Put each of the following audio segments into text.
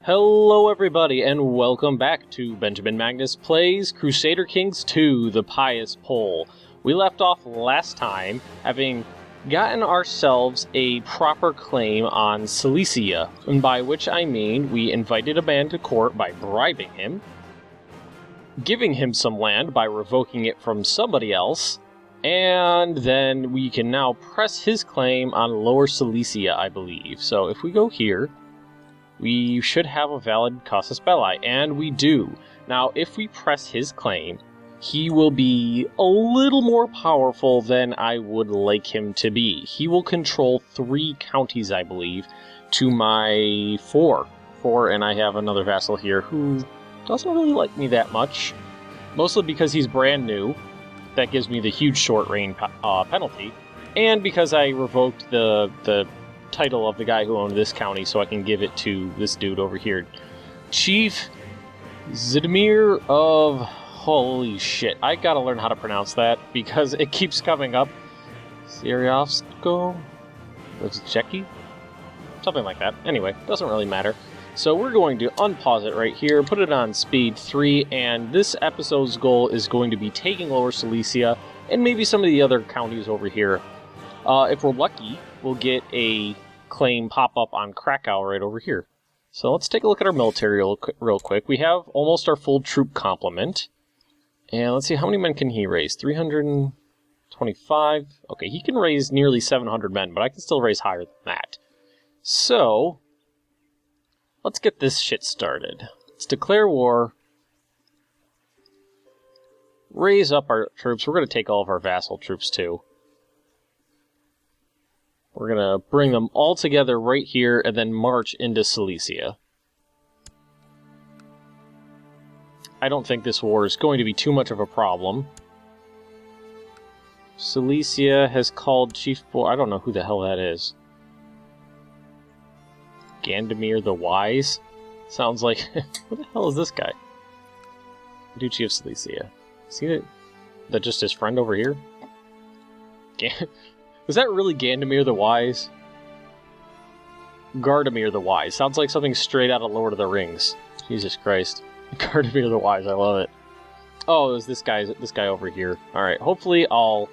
Hello everybody, and welcome back to Benjamin Magnus Plays Crusader Kings 2, the Pious Poll. We left off last time having gotten ourselves a proper claim on Cilicia, and by which I mean we invited a man to court by bribing him, giving him some land by revoking it from somebody else, and then we can now press his claim on Lower Cilicia, I believe. So if we go here, we should have a valid casus belli, and we do. Now, if we press his claim, he will be a little more powerful than I would like him to be. He will control 3 counties, I believe, to my 4. And I have another vassal here who doesn't really like me that much. Mostly because he's brand new. That gives me the huge short reign penalty. And because I revoked the title of the guy who owned this county, so I can give it to this dude over here. Chief Zidimir of... Holy shit, I gotta learn how to pronounce that, because it keeps coming up. Syriovsko? Czechy? Something like that. Anyway, doesn't really matter. So we're going to unpause it right here, put it on speed 3, and this episode's goal is going to be taking Lower Cilicia, and maybe some of the other counties over here. If we're lucky, we'll get a claim pop up on Krakow right over here. So let's take a look at our military real quick. We have almost our full troop complement. And let's see, how many men can he raise? 325. Okay, he can raise nearly 700 men, but I can still raise higher than that. So, let's get this shit started. Let's declare war. Raise up our troops. We're going to take all of our vassal troops too. We're going to bring them all together right here and then march into Cilicia. I don't think this war is going to be too much of a problem. Cilicia has called Chief Boy... I don't know who the hell that is. Gandamir the Wise? Sounds like... Who the hell is this guy? Duchy of Cilicia. See that just his friend over here? Was that really Gandamir the Wise? Gardamir the Wise. Sounds like something straight out of Lord of the Rings. Jesus Christ. Gardamir the Wise, I love it. Oh, it was this guy over here. Alright, hopefully I'll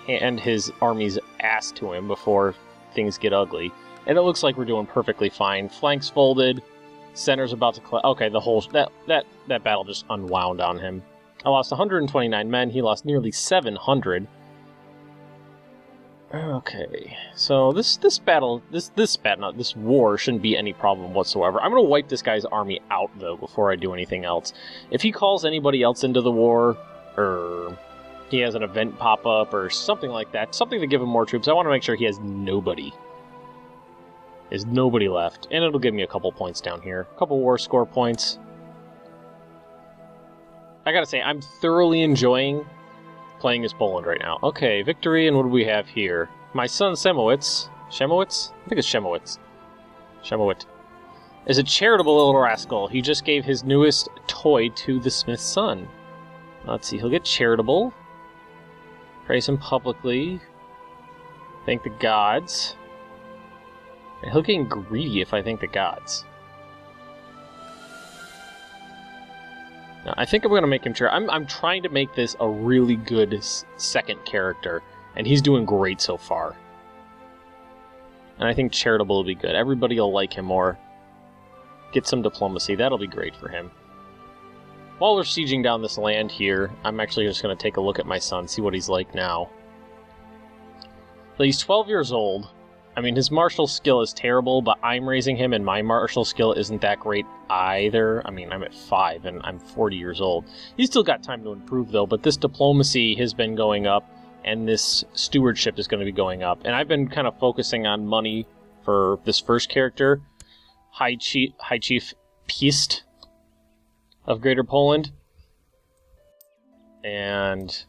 hand his army's ass to him before things get ugly. And it looks like we're doing perfectly fine. Flanks folded. Center's about to collapse. Okay, the whole... That battle just unwound on him. I lost 129 men. He lost nearly 700. Okay, so this war shouldn't be any problem whatsoever. I'm gonna wipe this guy's army out though before I do anything else. If he calls anybody else into the war, or he has an event pop up or something like that, something to give him more troops, I want to make sure he has nobody. There's nobody left, and it'll give me a couple points down here, a couple war score points. I gotta say, I'm thoroughly enjoying playing as Poland right now. Okay, victory, and what do we have here? My son Szemowicz, I think it's Szemowit, is a charitable little rascal. He just gave his newest toy to the smith's son. Let's see, he'll get charitable. Praise him publicly. Thank the gods. And he'll get greedy if I thank the gods. Now, I think I'm going to make him sure. I'm trying to make this a really good second character, and he's doing great so far. And I think charitable will be good. Everybody will like him more. Get some diplomacy. That'll be great for him. While we're sieging down this land here, I'm actually just going to take a look at my son, see what he's like now. So he's 12 years old. I mean, his martial skill is terrible, but I'm raising him, and my martial skill isn't that great either. I mean, I'm at 5, and I'm 40 years old. He's still got time to improve, though, but this diplomacy has been going up, and this stewardship is going to be going up. And I've been kind of focusing on money for this first character, High Chief Pious of Greater Poland. And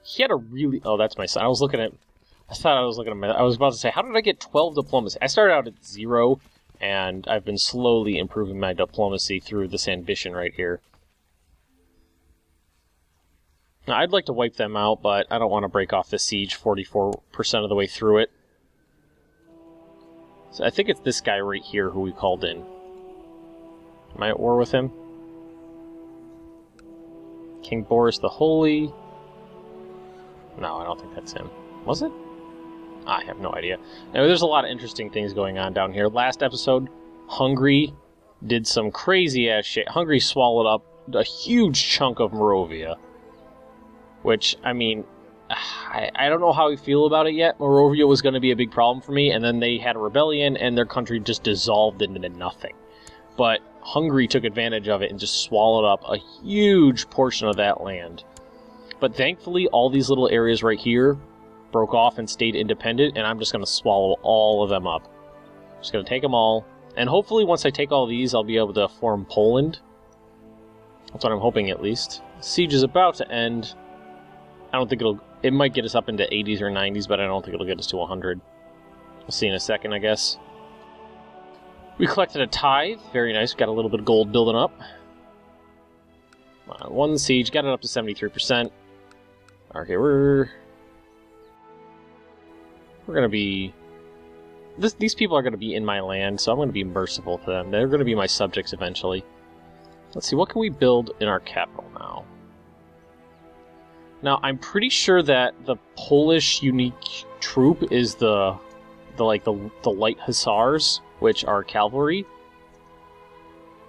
he had a really... Oh, that's my son. I was about to say, how did I get 12 diplomacy? I started out at 0, and I've been slowly improving my diplomacy through this ambition right here. Now, I'd like to wipe them out, but I don't want to break off the siege 44% of the way through it. So I think it's this guy right here who we called in. Am I at war with him? King Boris the Holy. No, I don't think that's him. Was it? I have no idea. Now, there's a lot of interesting things going on down here. Last episode, Hungary did some crazy-ass shit. Hungary swallowed up a huge chunk of Moravia. Which, I mean, I don't know how I feel about it yet. Moravia was going to be a big problem for me, and then they had a rebellion, and their country just dissolved into nothing. But Hungary took advantage of it and just swallowed up a huge portion of that land. But thankfully, all these little areas right here broke off and stayed independent, and I'm just going to swallow all of them up. Just going to take them all, and hopefully once I take all these, I'll be able to form Poland. That's what I'm hoping, at least. Siege is about to end. I don't think it might get us up into 80s or 90s, but I don't think it'll get us to 100. We'll see in a second, I guess. We collected a tithe. Very nice. We got a little bit of gold building up. One siege. Got it up to 73%. Okay, we're going to be... These people are going to be in my land, so I'm going to be merciful to them. They're going to be my subjects eventually. Let's see, what can we build in our capital now? Now, I'm pretty sure that the Polish unique troop is the light hussars, which are cavalry.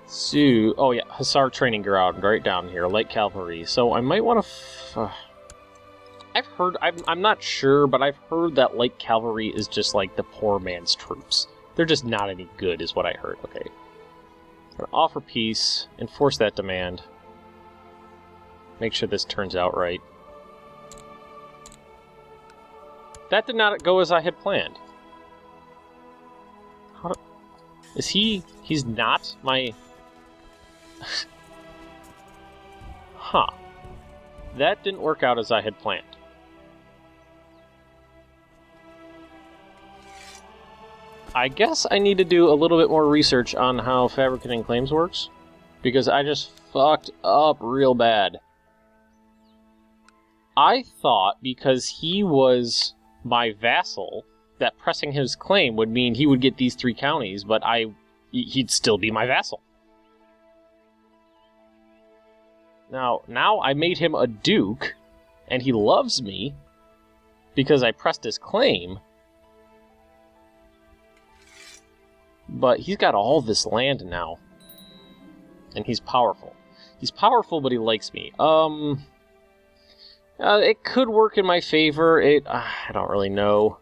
So, oh yeah, hussar training ground right down here, light cavalry. So I might want to. I've heard. I'm not sure, but I've heard that light cavalry is just like the poor man's troops. They're just not any good, is what I heard. Okay. Offer peace, enforce that demand. Make sure this turns out right. That did not go as I had planned. Is he... He's not my... Huh. That didn't work out as I had planned. I guess I need to do a little bit more research on how fabricating claims works, because I just fucked up real bad. I thought because he was my vassal, that pressing his claim would mean he would get these 3 counties, but he'd still be my vassal. Now I made him a duke, and he loves me because I pressed his claim. But he's got all this land now, and he's powerful. He's powerful, but he likes me. It could work in my favor. I don't really know.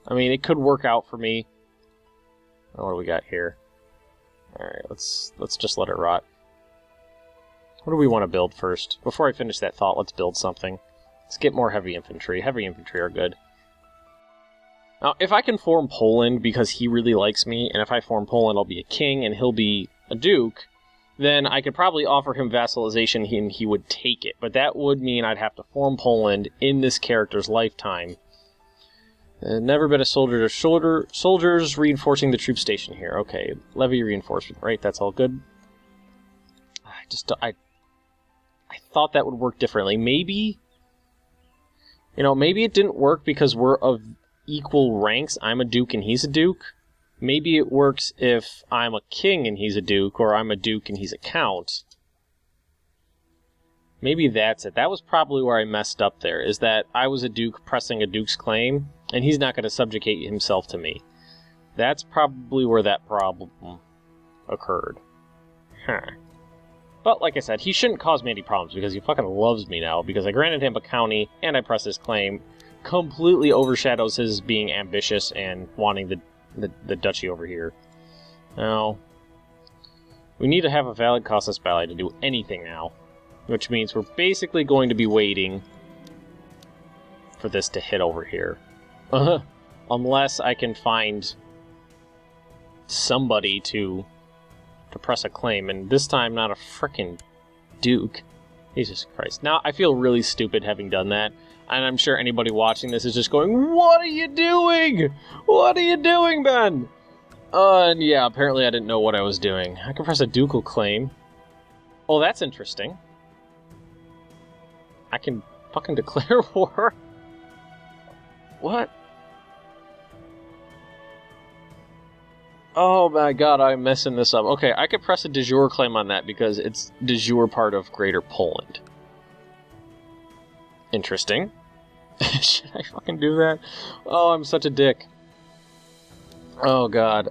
I mean, it could work out for me. What do we got here? Alright, let's just let it rot. What do we want to build first? Before I finish that thought, let's build something. Let's get more heavy infantry. Heavy infantry are good. Now, if I can form Poland because he really likes me, and if I form Poland, I'll be a king and he'll be a duke, then I could probably offer him vassalization and he would take it. But that would mean I'd have to form Poland in this character's lifetime. Never been a soldier to soldiers reinforcing the troop station here. Okay, levy reinforcement, right? That's all good. I thought that would work differently. Maybe, maybe it didn't work because we're of equal ranks. I'm a duke and he's a duke. Maybe it works if I'm a king and he's a duke, or I'm a duke and he's a count. Maybe that's it. That was probably where I messed up there, is that I was a duke pressing a duke's claim, and he's not going to subjugate himself to me. That's probably where that problem occurred. Huh. But like I said, he shouldn't cause me any problems, because he fucking loves me now, because I granted him a county, and I pressed his claim. Completely overshadows his being ambitious and wanting the duchy over here. Now, we need to have a valid costless ally to do anything now, which means we're basically going to be waiting for this to hit over here. Unless I can find somebody to press a claim, and this time not a frickin' duke. Jesus Christ. Now, I feel really stupid having done that, and I'm sure anybody watching this is just going, "What are you doing? What are you doing, Ben?" And yeah, apparently I didn't know what I was doing. I can press a ducal claim. Oh, that's interesting. I can fucking declare war? What? Oh my god, I'm messing this up. Okay, I could press a de jure claim on that because it's de jure part of Greater Poland. Interesting. Should I fucking do that? Oh, I'm such a dick. Oh god.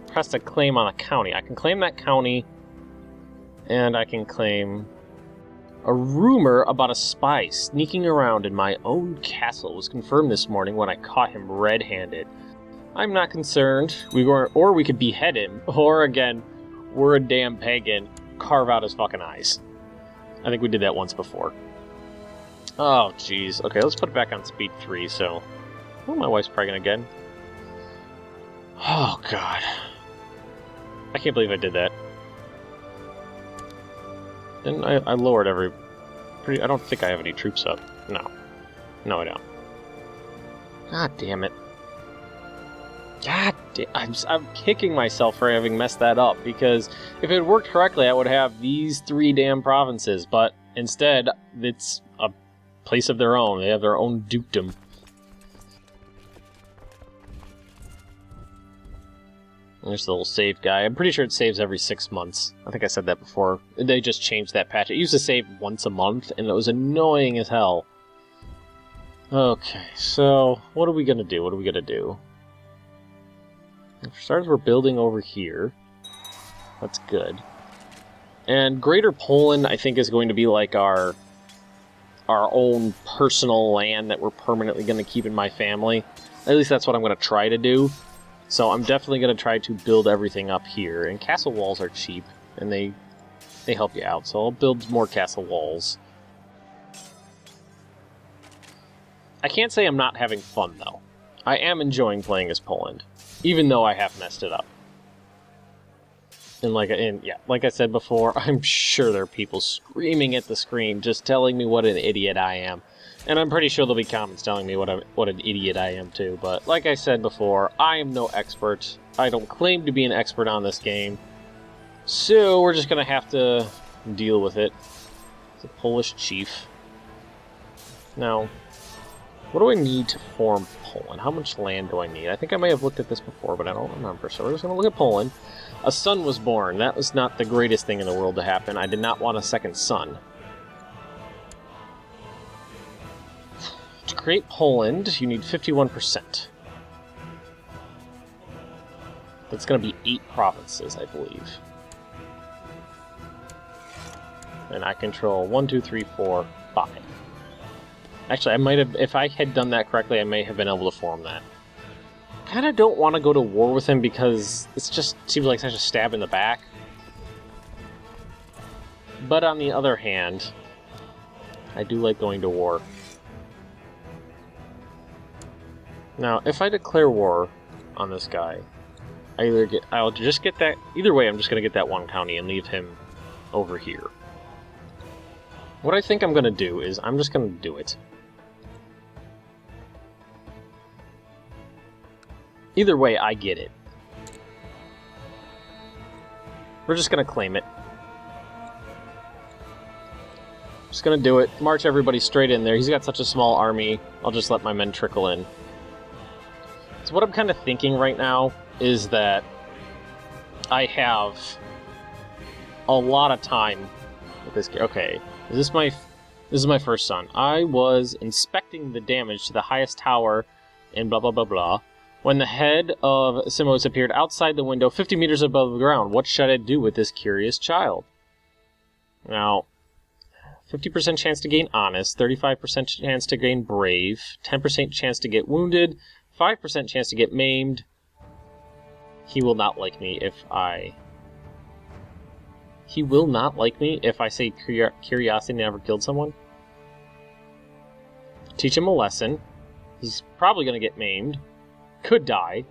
Press a claim on a county. I can claim that county, and I can claim a rumor about a spy sneaking around in my own castle was confirmed this morning when I caught him red-handed. I'm not concerned. Or we could behead him, or again, we're a damn pagan, carve out his fucking eyes. I think we did that once before. Oh, jeez. Okay, let's put it back on speed 3, so... Oh, my wife's pregnant again. Oh, God. I can't believe I did that. And I lowered every... I don't think I have any troops up. No. No, I don't. God damn it. God damn... I'm kicking myself for having messed that up, because if it worked correctly, I would have these 3 damn provinces, but instead, it's a place of their own. They have their own dukedom. There's the little save guy. I'm pretty sure it saves every 6 months. I think I said that before. They just changed that patch. It used to save once a month, and it was annoying as hell. Okay, so what are we going to do? What are we going to do? For starters, we're building over here. That's good. And Greater Poland, I think, is going to be like our own personal land that we're permanently going to keep in my family. At least that's what I'm going to try to do. So I'm definitely going to try to build everything up here. And castle walls are cheap, and they help you out. So I'll build more castle walls. I can't say I'm not having fun, though. I am enjoying playing as Poland, even though I have messed it up. And like I said before, I'm sure there are people screaming at the screen, just telling me what an idiot I am. And I'm pretty sure there'll be comments telling me what an idiot I am too. But like I said before, I am no expert. I don't claim to be an expert on this game. So we're just gonna have to deal with it. It's a Polish chief. Now, what do I need to form Poland? How much land do I need? I think I may have looked at this before, but I don't remember. So we're just gonna look at Poland. A son was born. That was not the greatest thing in the world to happen. I did not want a second son. To create Poland, you need 51%. That's going to be 8 provinces, I believe. And I control 1, 2, 3, 4, 5. Actually, I might have, if I had done that correctly, I may have been able to form that. Kind of don't want to go to war with him because it just seems like such a stab in the back. But on the other hand, I do like going to war. Now, if I declare war on this guy, I'll just get that. Either way, I'm just going to get that one county and leave him over here. What I think I'm going to do is I'm just going to do it. Either way, I get it. We're just going to claim it. Just going to do it. March everybody straight in there. He's got such a small army. I'll just let my men trickle in. So what I'm kind of thinking right now is that I have a lot of time with this. Okay, this is my first son. I was inspecting the damage to the highest tower in blah blah blah blah when the head of Simos appeared outside the window 50 meters above the ground. What should I do with this curious child? Now, 50% chance to gain honest, 35% chance to gain brave, 10% chance to get wounded, 5% chance to get maimed. He will not like me if I... He will not like me if I say curiosity never killed someone? Teach him a lesson. He's probably going to get maimed. Could die.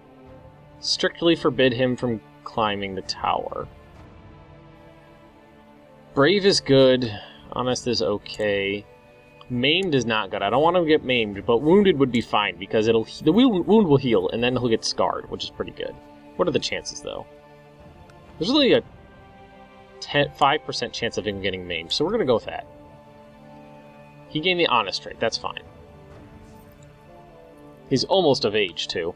Strictly forbid him from climbing the tower. Brave is good. Honest is okay. Maimed is not good. I don't want him to get maimed, but wounded would be fine because the wound will heal, and then he'll get scarred, which is pretty good. What are the chances, though? There's only a 5% chance of him getting maimed, so we're going to go with that. He gained the honest trait. That's fine. He's almost of age, too.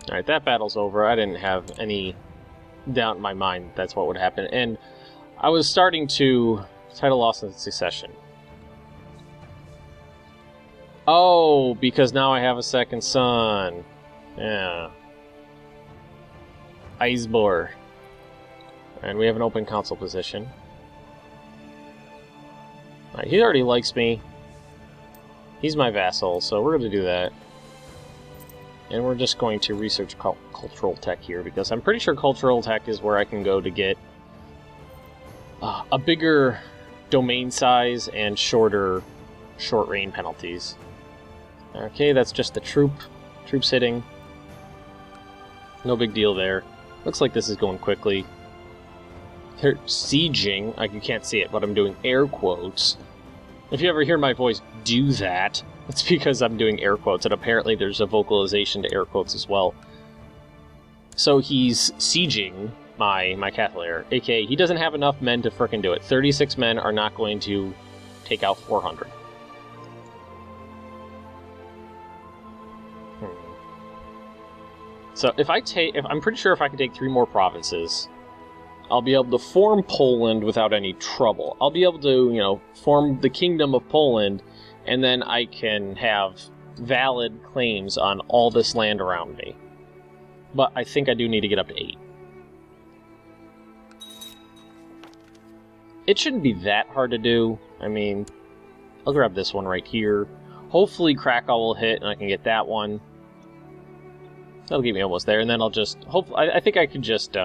Alright, that battle's over. I didn't have any doubt in my mind that's what would happen. And I was starting to... Title loss in succession. Oh, because now I have a second son. Yeah. Icebor. And we have an open council position. Alright, he already likes me. He's my vassal, so we're going to do that. And we're just going to research cultural tech here, because I'm pretty sure cultural tech is where I can go to get a bigger domain size and short reign penalties. Okay, that's just the troops hitting. No big deal there. Looks like this is going quickly. They're sieging. You can't see it, but I'm doing air quotes. If you ever hear my voice do that, it's because I'm doing air quotes, and apparently there's a vocalization to air quotes as well. So he's sieging my Catholic, aka he doesn't have enough men to frickin' do it. 36 men are not going to take out 400. So if I'm pretty sure if I can take 3 more provinces, I'll be able to form Poland without any trouble. I'll be able to, form the Kingdom of Poland, and then I can have valid claims on all this land around me. But I think I do need to get up to 8. It shouldn't be that hard to do. I mean, I'll grab this one right here. Hopefully Krakow will hit and I can get that one. That'll get me almost there, and then I'll just... I think I can just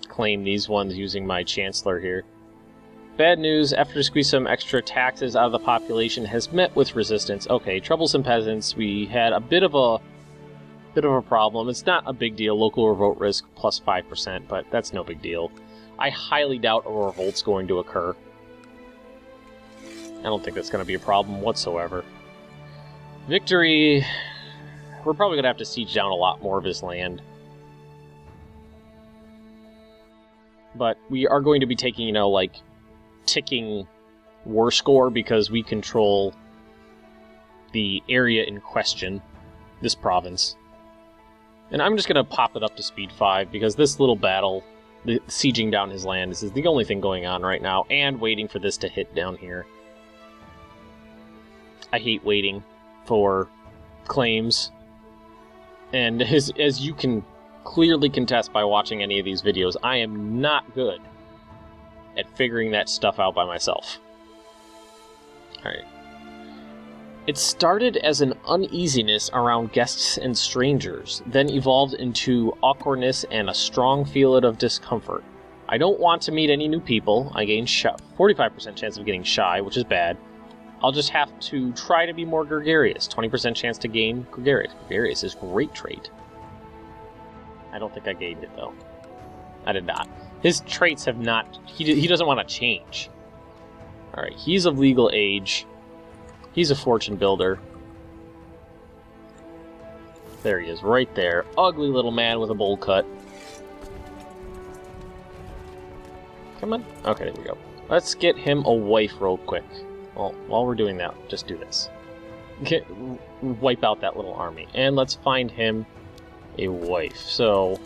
claim these ones using my Chancellor here. Bad news, after to squeeze some extra taxes out of the population has met with resistance. Okay, troublesome peasants. We had a bit of a problem. It's not a big deal. Local revolt risk plus 5%, but that's no big deal. I highly doubt a revolt's going to occur. I don't think that's going to be a problem whatsoever. Victory... We're probably going to have to siege down a lot more of his land. But we are going to be taking, ticking war score because we control the area in question, this province. And I'm just going to pop it up to speed 5 because this little battle, the sieging down his land, this is the only thing going on right now, and waiting for this to hit down here. I hate waiting for claims. And as you can clearly contest by watching any of these videos, I am not good at figuring that stuff out by myself. Alright. It started as an uneasiness around guests and strangers, then evolved into awkwardness and a strong feeling of discomfort. I don't want to meet any new people. I gain 45% chance of getting shy, which is bad. I'll just have to try to be more gregarious. 20% chance to gain gregarious. Gregarious is a great trait. I don't think I gained it, though. I did not. His traits have not... He doesn't want to change. Alright, he's of legal age. He's a fortune builder. There he is, right there. Ugly little man with a bowl cut. Come on. Okay, there we go. Let's get him a wife real quick. Well, while we're doing that, just do this. Wipe out that little army. And let's find him a wife. So,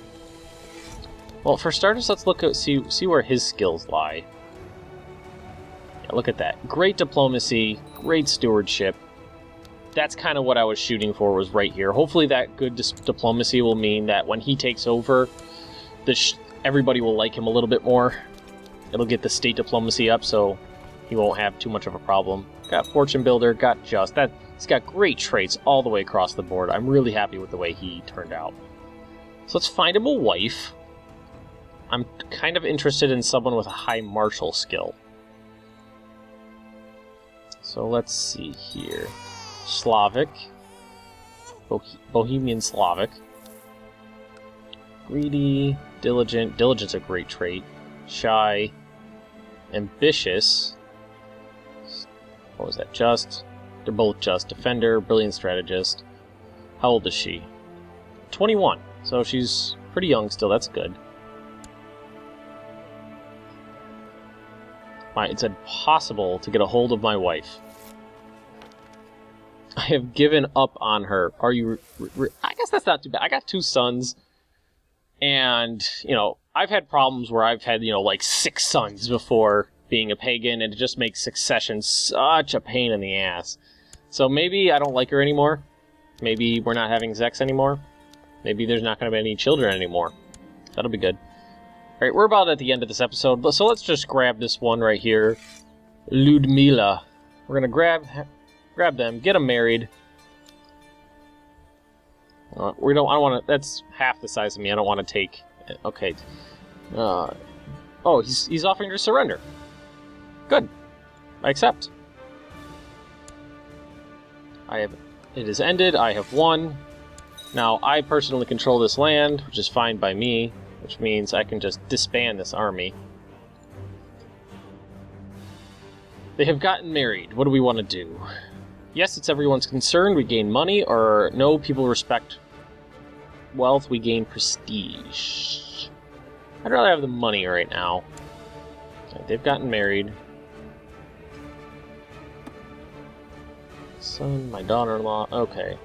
well, for starters, let's look at see where his skills lie. Yeah, look at that. Great diplomacy, great stewardship. That's kind of what I was shooting for, was right here. Hopefully that good diplomacy will mean that when he takes over, everybody will like him a little bit more. It'll get the state diplomacy up, so he won't have too much of a problem. Got Fortune Builder, got Just. He's got great traits all the way across the board. I'm really happy with the way he turned out. So let's find him a wife. I'm kind of interested in someone with a high martial skill. So let's see here. Slavic. Bohemian Slavic. Greedy. Diligent. Diligent's a great trait. Shy. Ambitious. What was that? Just. They're both just. Defender, brilliant strategist. How old is she? 21. So she's pretty young still. That's good. It's impossible to get a hold of my wife. I have given up on her. Are you... I guess that's not too bad. I got 2 sons. And, you know, I've had problems where I've had, you know, like 6 sons before being a pagan, and it just makes succession such a pain in the ass. So maybe I don't like her anymore. Maybe we're not having sex anymore. Maybe there's not going to be any children anymore. That'll be good. Alright, we're about at the end of this episode, so let's just grab this one right here. Ludmila. We're going to grab them, get them married. I don't want to... That's half the size of me. I don't want to take... Okay. Oh, he's offering to surrender. Good. I accept. It is ended. I have won. Now, I personally control this land, which is fine by me, which means I can just disband this army. They have gotten married. What do we want to do? Yes, it's everyone's concern. We gain money, or no, people respect wealth. We gain prestige. I'd rather have the money right now. Okay, they've gotten married. Son, my daughter-in-law. Okay.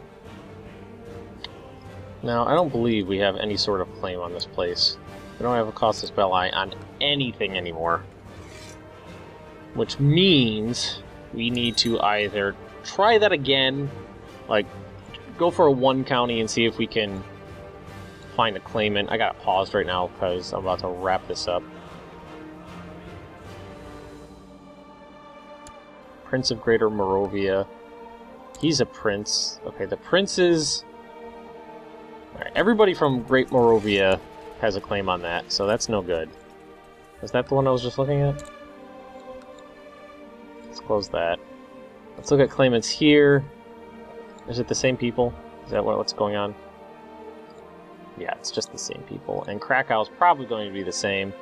Now, I don't believe we have any sort of claim on this place. We don't have a costless belli on anything anymore. Which means we need to either try that again, like, go for a 1 county and see if we can find a claimant. I got it paused right now because I'm about to wrap this up. Prince of Greater Moravia. He's a prince. Okay, the princes... Alright, everybody from Great Moravia has a claim on that, so that's no good. Is that the one I was just looking at? Let's close that. Let's look at claimants here. Is it the same people? Is that what's going on? Yeah, it's just the same people. And Krakow's probably going to be the same.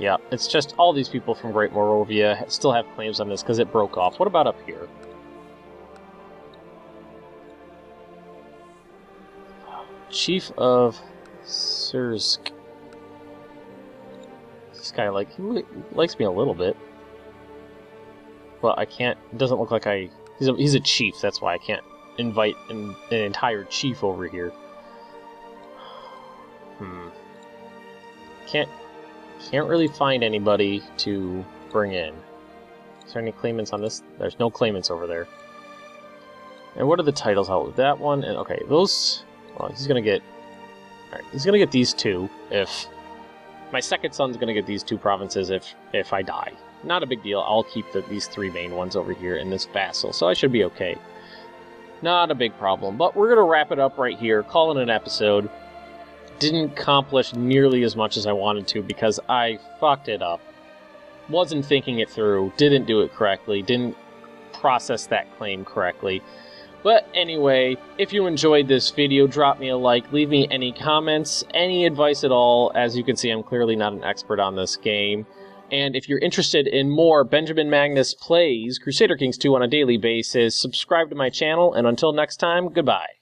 Yeah, it's just all these people from Great Moravia still have claims on this because it broke off. What about up here? Chief of Sursk. This guy, like, he likes me a little bit. But I can't... It doesn't look like I... He's a chief, that's why I can't invite an entire chief over here. Can't really find anybody to bring in. Is there any claimants on this? There's no claimants over there. And what are the titles out with that one? And okay, those... Well, he's gonna get... Alright, he's gonna get these 2 if... My second son's gonna get these 2 provinces if I die. Not a big deal. I'll keep these 3 main ones over here in this vassal, so I should be okay. Not a big problem. But we're gonna wrap it up right here, call it an episode. Didn't accomplish nearly as much as I wanted to because I fucked it up. Wasn't thinking it through, didn't do it correctly, didn't process that claim correctly. But anyway, if you enjoyed this video, drop me a like, leave me any comments, any advice at all. As you can see, I'm clearly not an expert on this game. And if you're interested in more Benjamin Magnus plays Crusader Kings 2 on a daily basis, subscribe to my channel, and until next time, goodbye.